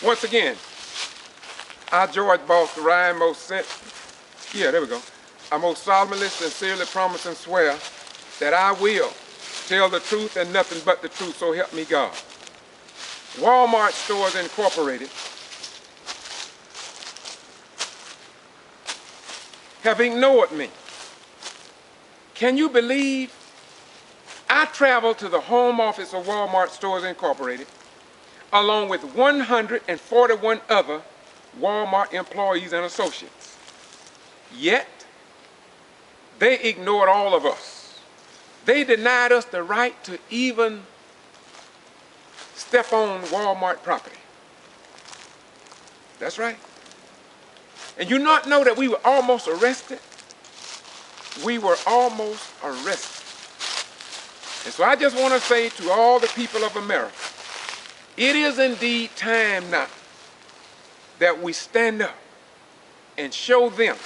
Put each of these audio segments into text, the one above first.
Once again, I, George Boston Ryan, I most solemnly, sincerely promise and swear that I will tell the truth and nothing but the truth, so help me God. Walmart Stores Incorporated have ignored me. Can you believe I traveled to the home office of Walmart Stores Incorporated along with 141 other Walmart employees and associates. Yet, they ignored all of us. They denied us the right to even step on Walmart property. That's right. And you not know that we were almost arrested? We were almost arrested. And so I just want to say to all the people of America, it is indeed time now that we stand up and show them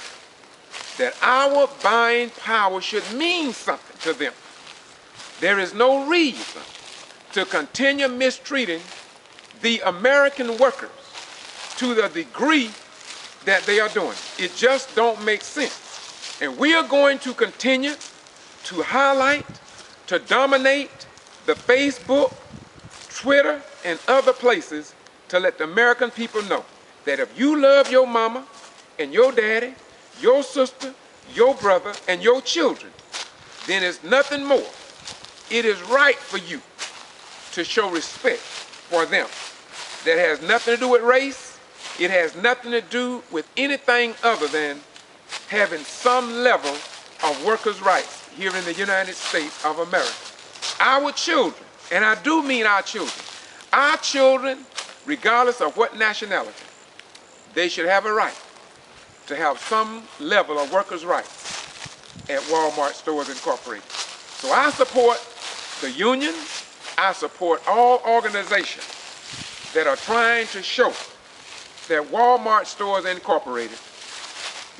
that our buying power should mean something to them. There is no reason to continue mistreating the American workers to the degree that they are doing. It just don't make sense. And we are going to continue to highlight, to dominate the Facebook, Twitter, and other places to let the American people know that if you love your mama and your daddy, your sister, your brother, and your children, then it's nothing more. It is right for you to show respect for them. That has nothing to do with race. It has nothing to do with anything other than having some level of workers' rights here in the United States of America. Our children, and I do mean our children, regardless of what nationality, they should have a right to have some level of workers' rights at Walmart Stores Incorporated. So I support the union. I support all organizations that are trying to show that Walmart Stores Incorporated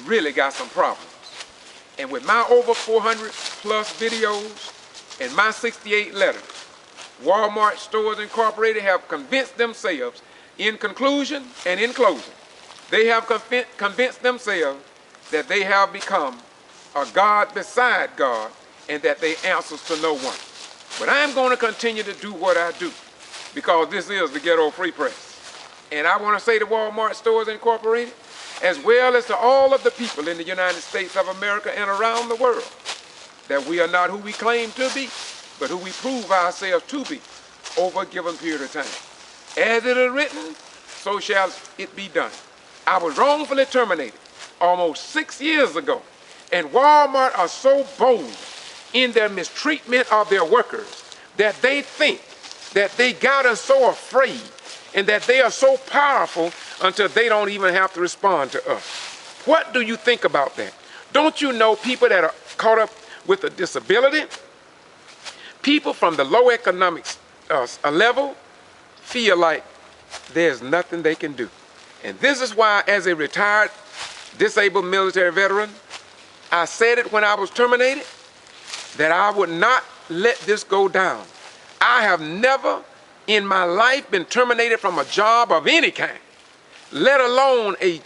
really got some problems. And with my over 400 plus videos and my 68 letters, Walmart Stores Incorporated have convinced themselves, in conclusion and in closing, they have convinced themselves that they have become a God beside God and that they answer to no one. But I'm going to continue to do what I do because this is the Ghetto Free Press. And I want to say to Walmart Stores Incorporated, as well as to all of the people in the United States of America and around the world, that we are not who we claim to be, but who we prove ourselves to be over a given period of time. As it is written, so shall it be done. I was wrongfully terminated almost 6 years ago, and Walmart are so bold in their mistreatment of their workers that they think that they got us so afraid and that they are so powerful until they don't even have to respond to us. What do you think about that? Don't you know people that are caught up with a disability, people from the low economic level feel like there's nothing they can do. And this is why, as a retired disabled military veteran, I said it when I was terminated, that I would not let this go down. I have never in my life been terminated from a job of any kind, let alone a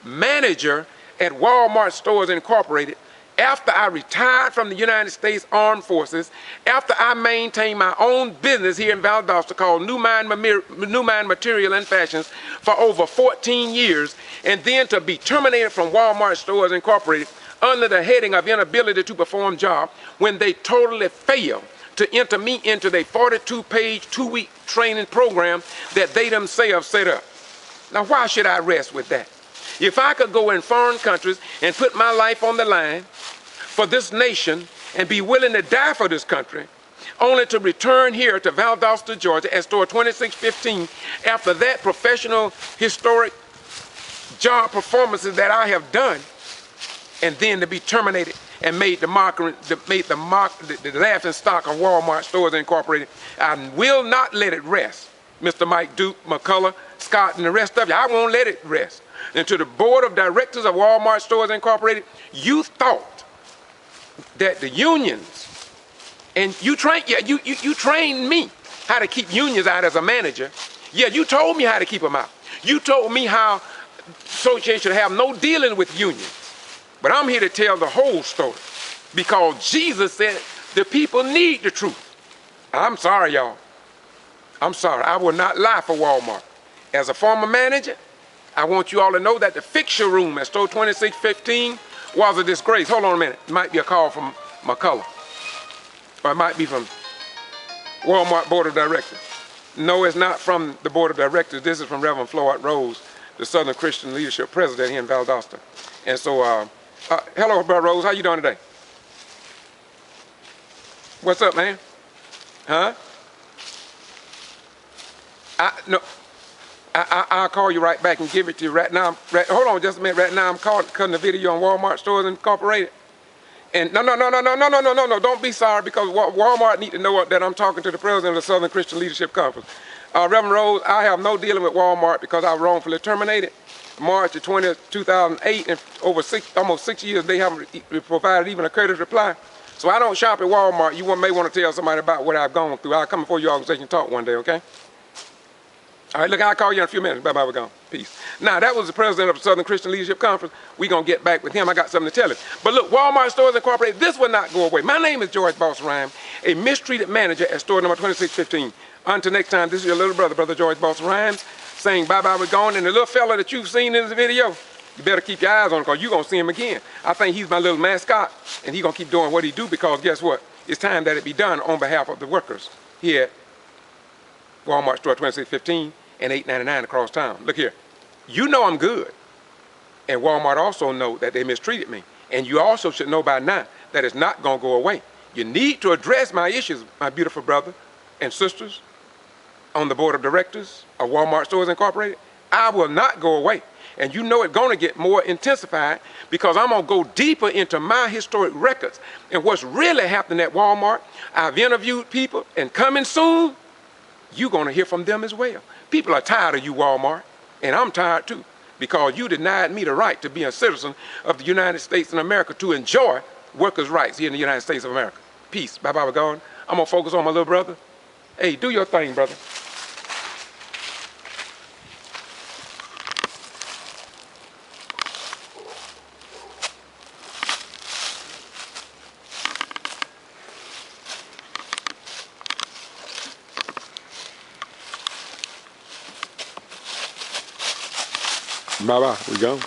manager at Walmart Stores Incorporated, after I retired from the United States Armed Forces, after I maintained my own business here in Valdosta called New Mind Material and Fashions for over 14 years, and then to be terminated from Walmart Stores Incorporated under the heading of inability to perform job when they totally failed to enter me into their 42-page, 2-week training program that they themselves set up. Now, why should I rest with that? If I could go in foreign countries and put my life on the line for this nation and be willing to die for this country, only to return here to Valdosta, Georgia at store 2615 after that professional, historic job performances that I have done, and then to be terminated and made the laughing stock of Walmart Stores Incorporated. I will not let it rest. Mr. Mike Duke, McCullough, Scott, and the rest of you, I won't let it rest. And to the board of directors of Walmart Stores Incorporated, you thought that the unions, and you trained me how to keep unions out as a manager. Yeah, you told me how to keep them out. You told me how association should have no dealing with unions. But I'm here to tell the whole story because Jesus said the people need the truth. I'm sorry, y'all. I'm sorry. I will not lie for Walmart. As a former manager, I want you all to know that the fixture room at store 2615 was a disgrace. Hold on a minute. It might be a call from McCullough. Or it might be from Walmart Board of Directors. No, it's not from the Board of Directors. This is from Reverend Floyd Rose, the Southern Christian Leadership President here in Valdosta. And so, hello, Brother Rose. How you doing today? What's up, man? Huh? I'll call you right back and give it to you right now. Hold on just a minute. Right now I'm cutting the video on Walmart Stores Incorporated. And no, don't be sorry because Walmart need to know that I'm talking to the president of the Southern Christian Leadership Conference. Reverend Rose, I have no dealing with Walmart because I was wrongfully terminated. March the 20th, 2008, and over almost 6 years, they haven't provided even a courteous reply. So I don't shop at Walmart. You may want to tell somebody about what I've gone through. I'll come before your organization and talk one day, okay? All right, look, I'll call you in a few minutes. Bye-bye, we're gone. Peace. Now, that was the president of the Southern Christian Leadership Conference. We're going to get back with him. I got something to tell him. But look, Walmart Stores Incorporated, this will not go away. My name is George Boss Rhyme, a mistreated manager at store number 2615. Until next time, this is your little brother, Brother George Boss Rhymes, saying bye-bye, we're gone. And the little fella that you've seen in this video, you better keep your eyes on him because you're going to see him again. I think he's my little mascot, and he's going to keep doing what he do because guess what? It's time that it be done on behalf of the workers here at Walmart Store 2615. And $8.99 across town. Look here, you know I'm good. And Walmart also know that they mistreated me. And you also should know by now that it's not gonna go away. You need to address my issues, my beautiful brother and sisters on the board of directors of Walmart Stores Incorporated. I will not go away. And you know it's gonna get more intensified because I'm gonna go deeper into my historic records and what's really happening at Walmart. I've interviewed people and coming soon, you're gonna hear from them as well. People are tired of you, Walmart, and I'm tired too, because you denied me the right to be a citizen of the United States of America to enjoy workers' rights here in the United States of America. Peace. Bye-bye, we're gone. I'm gonna focus on my little brother. Hey, do your thing, brother. Bye-bye, we go.